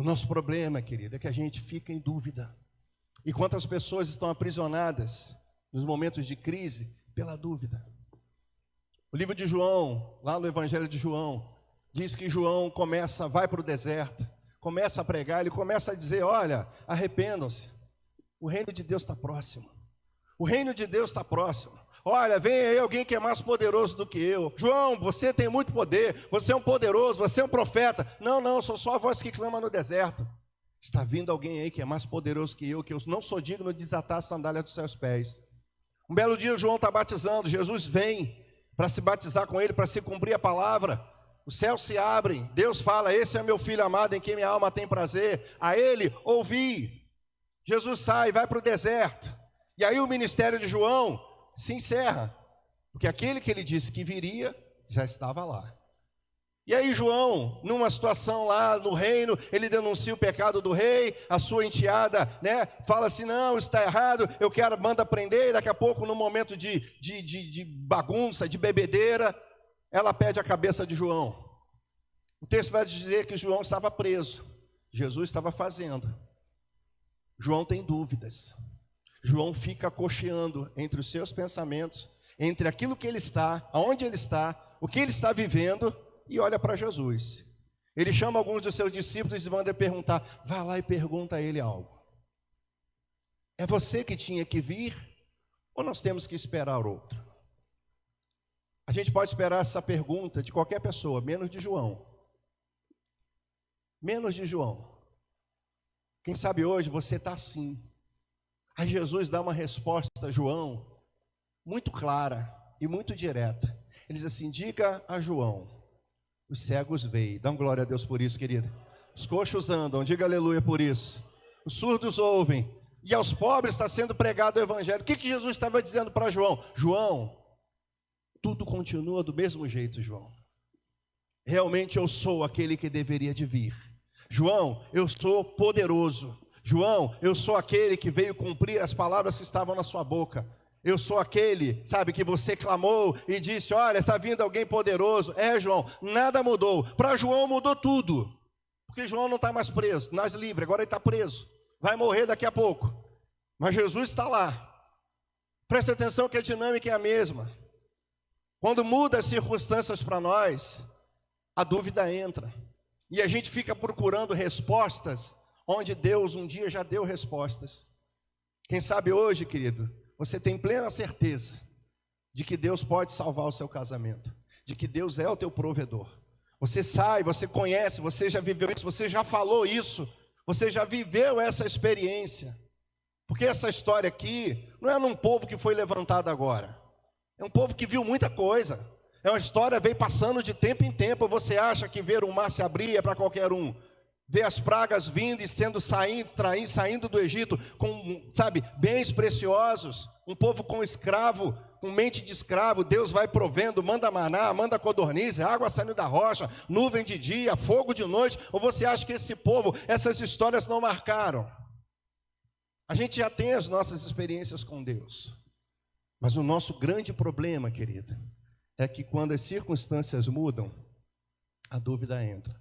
nosso problema, querido, é que a gente fica em dúvida. E quantas pessoas estão aprisionadas nos momentos de crise pela dúvida. O livro de João, lá no Evangelho de João, diz que João vai para o deserto, começa a pregar, ele começa a dizer, olha, arrependam-se, o reino de Deus está próximo. O reino de Deus está próximo. Olha, vem aí alguém que é mais poderoso do que eu. João, você tem muito poder, você é um poderoso, você é um profeta. Não, sou só a voz que clama no deserto. Está vindo alguém aí que é mais poderoso que eu não sou digno de desatar a sandália dos seus pés. Um belo dia João está batizando, Jesus vem para se batizar com ele, para se cumprir a palavra. Os céus se abrem, Deus fala, esse é meu filho amado em quem minha alma tem prazer. A ele ouvi. Jesus sai, vai para o deserto. E aí o ministério de João se encerra, porque aquele que ele disse que viria, já estava lá. E aí João, numa situação lá no reino, ele denuncia o pecado do rei, a sua enteada, fala assim, não, está errado, manda prender, e daqui a pouco, no momento de bagunça, de bebedeira, ela pede a cabeça de João. O texto vai dizer que João estava preso, Jesus estava fazendo. João tem dúvidas. João fica cocheando entre os seus pensamentos, entre aquilo que ele está, aonde ele está, o que ele está vivendo, e olha para Jesus. Ele chama alguns dos seus discípulos e manda perguntar, vai lá e pergunta a ele algo. É você que tinha que vir, ou nós temos que esperar outro? A gente pode esperar essa pergunta de qualquer pessoa, menos de João. Menos de João. Quem sabe hoje você está assim. Aí Jesus dá uma resposta a João, muito clara e muito direta. Ele diz assim, diga a João, os cegos veem. Dá glória a Deus por isso, querida. Os coxos andam, diga aleluia por isso. Os surdos ouvem. E aos pobres está sendo pregado o evangelho. O que Jesus estava dizendo para João? João, tudo continua do mesmo jeito, João. Realmente eu sou aquele que deveria de vir. João, eu sou poderoso. João, eu sou aquele que veio cumprir as palavras que estavam na sua boca. Eu sou aquele, que você clamou e disse, olha, está vindo alguém poderoso. João, nada mudou. Para João mudou tudo. Porque João não está mais preso, mais livre, agora ele está preso. Vai morrer daqui a pouco. Mas Jesus está lá. Presta atenção que a dinâmica é a mesma. Quando muda as circunstâncias para nós, a dúvida entra. E a gente fica procurando respostas onde Deus um dia já deu respostas. Quem sabe hoje, querido, você tem plena certeza de que Deus pode salvar o seu casamento, de que Deus é o teu provedor. Você sabe, você conhece, você já viveu isso, você já falou isso, você já viveu essa experiência. Porque essa história aqui não é num povo que foi levantado agora. É um povo que viu muita coisa. É uma história que vem passando de tempo em tempo. Você acha que ver o mar se abrir é para qualquer um? Ver as pragas vindo e saindo do Egito com, bens preciosos. Um povo com escravo, com mente de escravo. Deus vai provendo, manda maná, manda codorniz, água saindo da rocha, nuvem de dia, fogo de noite. Ou você acha que esse povo, essas histórias não marcaram? A gente já tem as nossas experiências com Deus. Mas o nosso grande problema, querida, é que quando as circunstâncias mudam, a dúvida entra.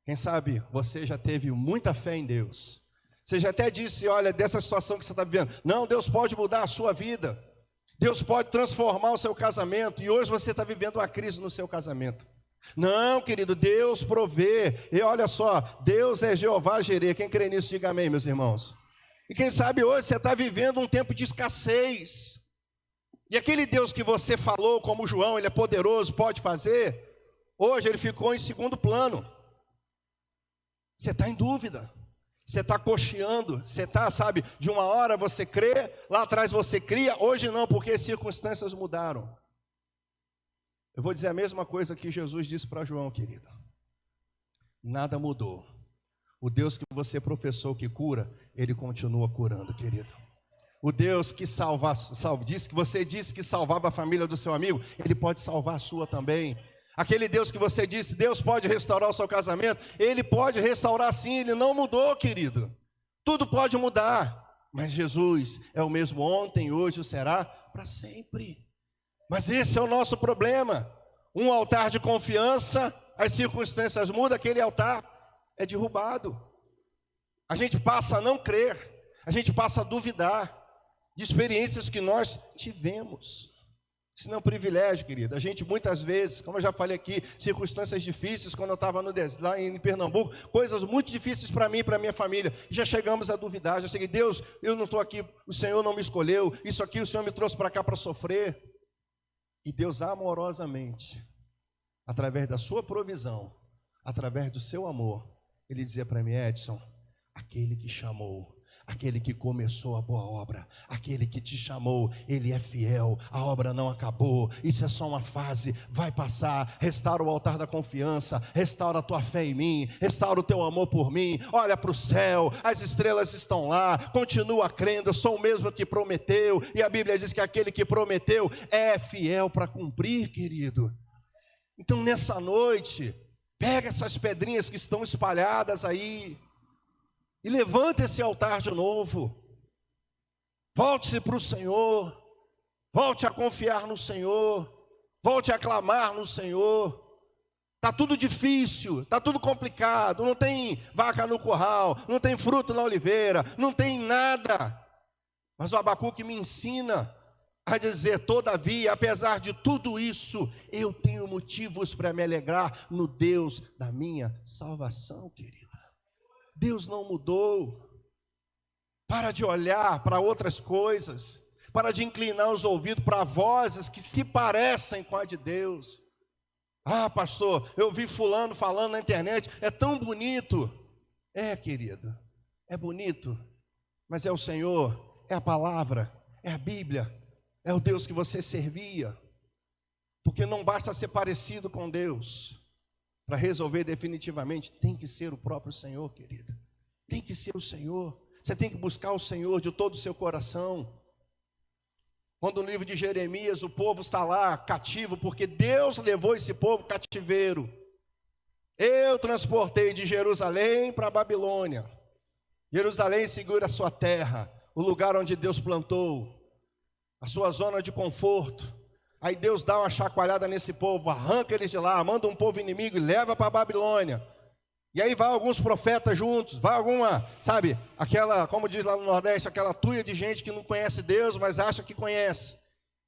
Quem sabe você já teve muita fé em Deus. Você já até disse, olha, dessa situação que você está vivendo. Não, Deus pode mudar a sua vida. Deus pode transformar o seu casamento. E hoje você está vivendo uma crise no seu casamento. Não, querido, Deus provê. E olha só, Deus é Jeová Jireh. Quem crê nisso, diga amém, meus irmãos. E quem sabe hoje você está vivendo um tempo de escassez. E aquele Deus que você falou, como João, ele é poderoso, pode fazer. Hoje ele ficou em segundo plano. Você está em dúvida, você está cocheando, você está, de uma hora você crê, lá atrás você cria, hoje não, porque as circunstâncias mudaram. Eu vou dizer a mesma coisa que Jesus disse para João, querido. Nada mudou. O Deus que você professou que cura, ele continua curando, querido. O Deus que você disse que salvava a família do seu amigo, ele pode salvar a sua também. Aquele Deus que você disse, Deus pode restaurar o seu casamento, ele pode restaurar sim, ele não mudou, querido. Tudo pode mudar, mas Jesus é o mesmo ontem, hoje, o será para sempre. Mas esse é o nosso problema. Um altar de confiança, as circunstâncias mudam, aquele altar é derrubado. A gente passa a não crer, a gente passa a duvidar de experiências que nós tivemos. Isso não é um privilégio, querido. A gente muitas vezes, como eu já falei aqui, circunstâncias difíceis, quando eu estava lá em Pernambuco, coisas muito difíceis para mim e para minha família. Já chegamos a duvidar, já cheguei, Deus, eu não estou aqui, o Senhor não me escolheu, isso aqui o Senhor me trouxe para cá para sofrer. E Deus amorosamente, através da sua provisão, através do seu amor, Ele dizia para mim, Edson, aquele que chamou, aquele que começou a boa obra, aquele que te chamou, Ele é fiel, a obra não acabou, isso é só uma fase, vai passar, restaura o altar da confiança, restaura a tua fé em mim, restaura o teu amor por mim, olha para o céu, as estrelas estão lá, continua crendo, eu sou o mesmo que prometeu, e a Bíblia diz que aquele que prometeu é fiel para cumprir, querido. Então nessa noite, pega essas pedrinhas que estão espalhadas aí, e levanta esse altar de novo. Volte-se para o Senhor. Volte a confiar no Senhor. Volte a clamar no Senhor. Está tudo difícil, está tudo complicado. Não tem vaca no curral, não tem fruto na oliveira, não tem nada. Mas o Abacuque me ensina a dizer, todavia, apesar de tudo isso, eu tenho motivos para me alegrar no Deus da minha salvação, querido. Deus não mudou. Para de olhar para outras coisas, para de inclinar os ouvidos para vozes que se parecem com a de Deus. Ah, pastor, eu vi fulano falando na internet, é tão bonito. É, querido, é bonito, mas é o Senhor, é a palavra, é a Bíblia, é o Deus que você servia. Porque não basta ser parecido com Deus. Para resolver definitivamente, tem que ser o próprio Senhor, querido. Tem que ser o Senhor. Você tem que buscar o Senhor de todo o seu coração. Quando no livro de Jeremias, o povo está lá cativo, porque Deus levou esse povo cativeiro. Eu transportei de Jerusalém para a Babilônia. Jerusalém segura a sua terra, o lugar onde Deus plantou, a sua zona de conforto. Aí Deus dá uma chacoalhada nesse povo, arranca eles de lá, manda um povo inimigo e leva para a Babilônia. E aí vai alguns profetas juntos, vai alguma, sabe, aquela, como diz lá no Nordeste, aquela tuia de gente que não conhece Deus, mas acha que conhece.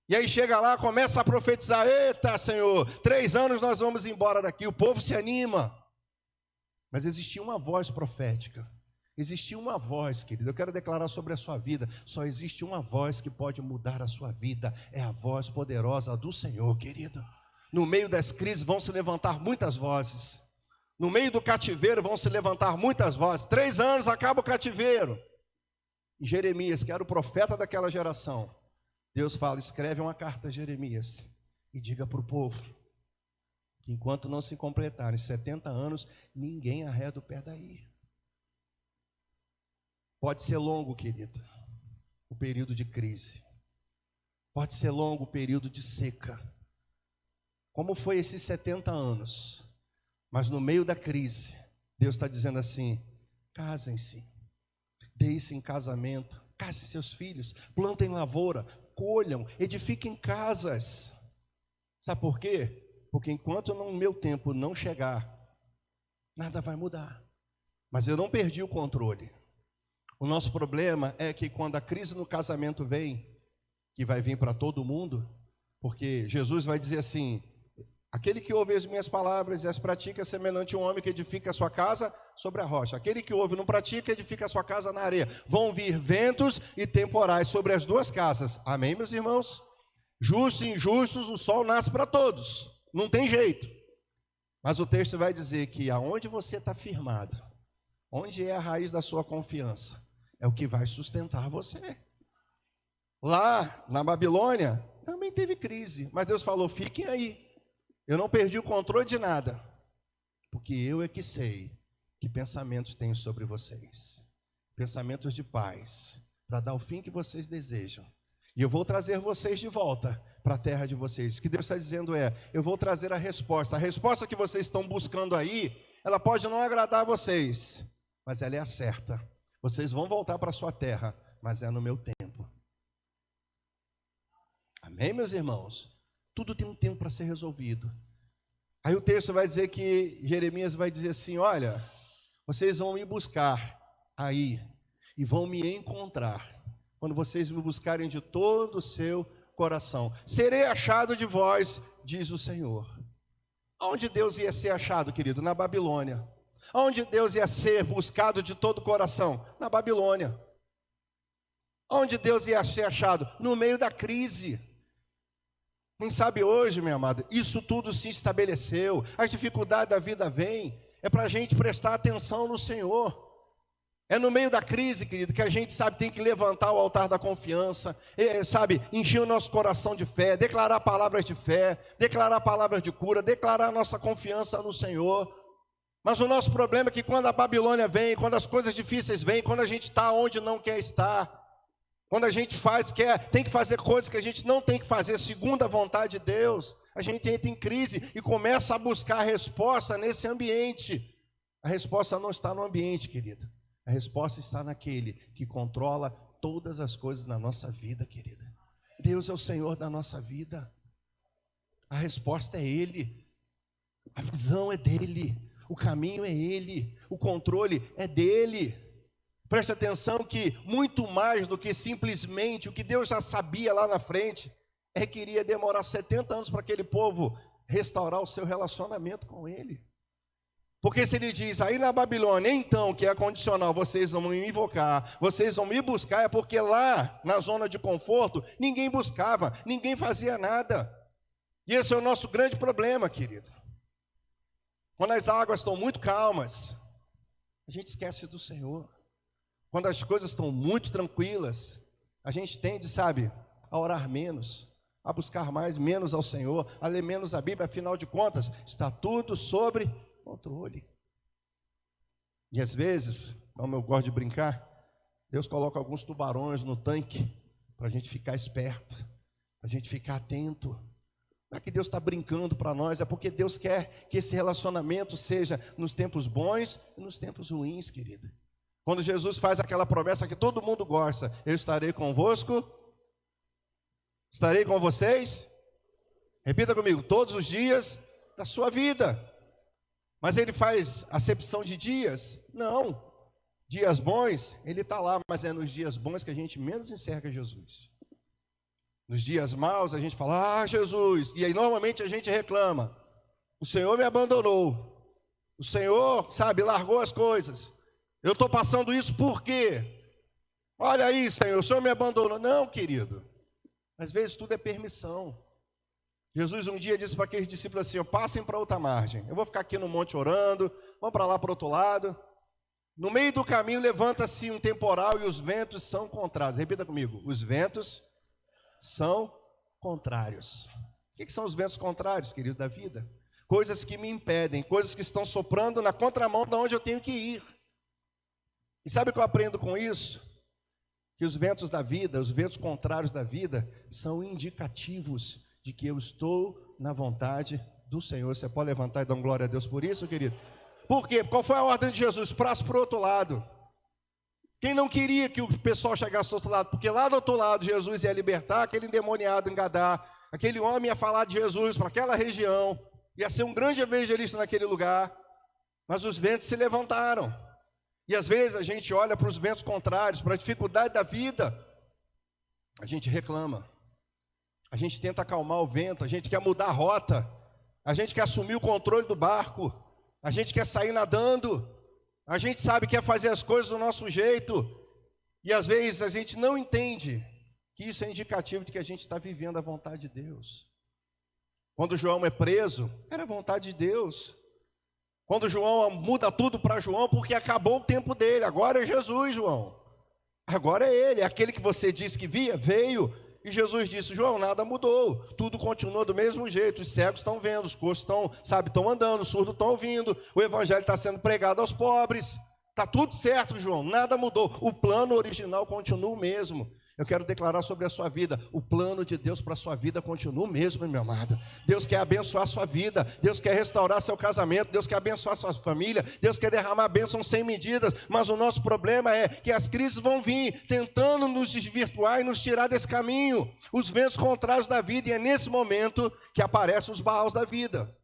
E aí chega lá, começa a profetizar, eita Senhor, 3 anos nós vamos embora daqui, o povo se anima. Mas existia uma voz profética. Existia uma voz, querido, eu quero declarar sobre a sua vida, só existe uma voz que pode mudar a sua vida, é a voz poderosa do Senhor, querido. No meio das crises vão se levantar muitas vozes, no meio do cativeiro vão se levantar muitas vozes, 3 anos acaba o cativeiro. E Jeremias, que era o profeta daquela geração, Deus fala, escreve uma carta a Jeremias, e diga para o povo, que enquanto não se completarem 70 anos, ninguém arreda o pé daí. Pode ser longo, querido, o período de crise. Pode ser longo o período de seca. Como foi esses 70 anos? Mas no meio da crise, Deus está dizendo assim, casem-se, deem-se em casamento, casem seus filhos, plantem lavoura, colham, edifiquem casas. Sabe por quê? Porque enquanto no meu tempo não chegar, nada vai mudar. Mas eu não perdi o controle. O nosso problema é que quando a crise no casamento vem, que vai vir para todo mundo, porque Jesus vai dizer assim, aquele que ouve as minhas palavras e as pratica é semelhante a um homem que edifica a sua casa sobre a rocha. Aquele que ouve e não pratica, edifica a sua casa na areia. Vão vir ventos e temporais sobre as duas casas. Amém, meus irmãos? Justos e injustos, o sol nasce para todos. Não tem jeito. Mas o texto vai dizer que aonde você está firmado, onde é a raiz da sua confiança, é o que vai sustentar você. Lá na Babilônia, também teve crise, mas Deus falou, fiquem aí. Eu não perdi o controle de nada, porque eu é que sei que pensamentos tenho sobre vocês. Pensamentos de paz, para dar o fim que vocês desejam. E eu vou trazer vocês de volta para a terra de vocês. O que Deus está dizendo é, eu vou trazer a resposta. A resposta que vocês estão buscando aí, ela pode não agradar a vocês, mas ela é a certa. Vocês vão voltar para a sua terra, mas é no meu tempo. Amém, meus irmãos? Tudo tem um tempo para ser resolvido. Aí o texto vai dizer que Jeremias vai dizer assim, olha, Vocês vão me buscar aí e vão me encontrar quando vocês me buscarem de todo o seu coração. Serei achado de vós, diz o Senhor. Onde Deus ia ser achado, querido? Na Babilônia. Onde Deus ia ser buscado de todo o coração? Na Babilônia. Onde Deus ia ser achado? No meio da crise. Quem sabe hoje, meu amado, isso tudo se estabeleceu. As dificuldades da vida vêm. É para a gente prestar atenção no Senhor. É no meio da crise, querido, que a gente sabe, tem que levantar o altar da confiança, sabe, encher o nosso coração de fé, declarar palavras de fé, declarar palavras de cura, declarar nossa confiança no Senhor. Mas o nosso problema é que quando a Babilônia vem, quando as coisas difíceis vêm, quando a gente está onde não quer estar, quando a gente tem que fazer coisas que a gente não tem que fazer segundo a vontade de Deus, a gente entra em crise e começa a buscar a resposta nesse ambiente. A resposta não está no ambiente, querida. A resposta está naquele que controla todas as coisas na nossa vida, querida. Deus é o Senhor da nossa vida. A resposta é Ele. A visão é dEle. O caminho é Ele. O controle é dEle. Preste atenção que muito mais do que simplesmente o que Deus já sabia lá na frente, é que iria demorar 70 anos para aquele povo restaurar o seu relacionamento com Ele. Porque se Ele diz, aí na Babilônia, então, que é condicional, vocês vão me invocar, vocês vão me buscar, é porque lá, na zona de conforto, ninguém buscava, ninguém fazia nada. E esse é o nosso grande problema, querido. Quando as águas estão muito calmas, a gente esquece do Senhor. Quando as coisas estão muito tranquilas, a gente tende, sabe, a orar menos, a buscar menos ao Senhor, a ler menos a Bíblia, afinal de contas, está tudo sobre controle. E às vezes, como eu gosto de brincar, Deus coloca alguns tubarões no tanque para a gente ficar esperto, para a gente ficar atento. Não é que Deus está brincando para nós, é porque Deus quer que esse relacionamento seja nos tempos bons e nos tempos ruins, querida. Quando Jesus faz aquela promessa que todo mundo gosta, eu estarei convosco, estarei com vocês, repita comigo, todos os dias da sua vida. Mas Ele faz acepção de dias? Não. Dias bons, Ele está lá, mas é nos dias bons que a gente menos enxerga Jesus. Nos dias maus a gente fala, Jesus, e aí normalmente a gente reclama, o Senhor me abandonou, o Senhor, sabe, largou as coisas, eu estou passando isso por quê? Olha aí, Senhor, o Senhor me abandonou. Não, querido, às vezes tudo é permissão. Jesus um dia disse para aqueles discípulos assim, passem para outra margem, eu vou ficar aqui no monte orando, vamos para lá para o outro lado. No meio do caminho levanta-se um temporal e os ventos são contrários. Repita comigo, os ventos são contrários. O que são os ventos contrários, querido, da vida? Coisas que me impedem, coisas que estão soprando na contramão de onde eu tenho que ir. E sabe o que eu aprendo com isso? Que os ventos da vida, os ventos contrários da vida, são indicativos de que eu estou na vontade do Senhor. Você pode levantar e dar glória a Deus por isso, querido? Por quê? Qual foi a ordem de Jesus? Praça para o outro lado. Quem não queria que o pessoal chegasse do outro lado? Porque lá do outro lado Jesus ia libertar aquele endemoniado em Gadá, aquele homem ia falar de Jesus para aquela região, ia ser um grande evangelista naquele lugar, mas os ventos se levantaram. E às vezes a gente olha para os ventos contrários, para a dificuldade da vida, a gente reclama, a gente tenta acalmar o vento, a gente quer mudar a rota, a gente quer assumir o controle do barco, a gente quer sair nadando, a gente sabe que quer fazer as coisas do nosso jeito, e às vezes a gente não entende que isso é indicativo de que a gente está vivendo a vontade de Deus. Quando João é preso, era a vontade de Deus. Quando João muda tudo para João, porque acabou o tempo dele, agora é Jesus, João. Agora é ele, aquele que você disse que via, veio. E Jesus disse, João, nada mudou, tudo continua do mesmo jeito, os cegos estão vendo, os coxos estão andando, os surdos estão ouvindo, o evangelho está sendo pregado aos pobres, está tudo certo, João, nada mudou, o plano original continua o mesmo. Eu quero declarar sobre a sua vida, o plano de Deus para a sua vida continua o mesmo, meu amado. Deus quer abençoar a sua vida, Deus quer restaurar seu casamento, Deus quer abençoar a sua família, Deus quer derramar bênçãos sem medidas, mas o nosso problema é que as crises vão vir, tentando nos desvirtuar e nos tirar desse caminho, os ventos contrários da vida, e é nesse momento que aparecem os Baals da vida.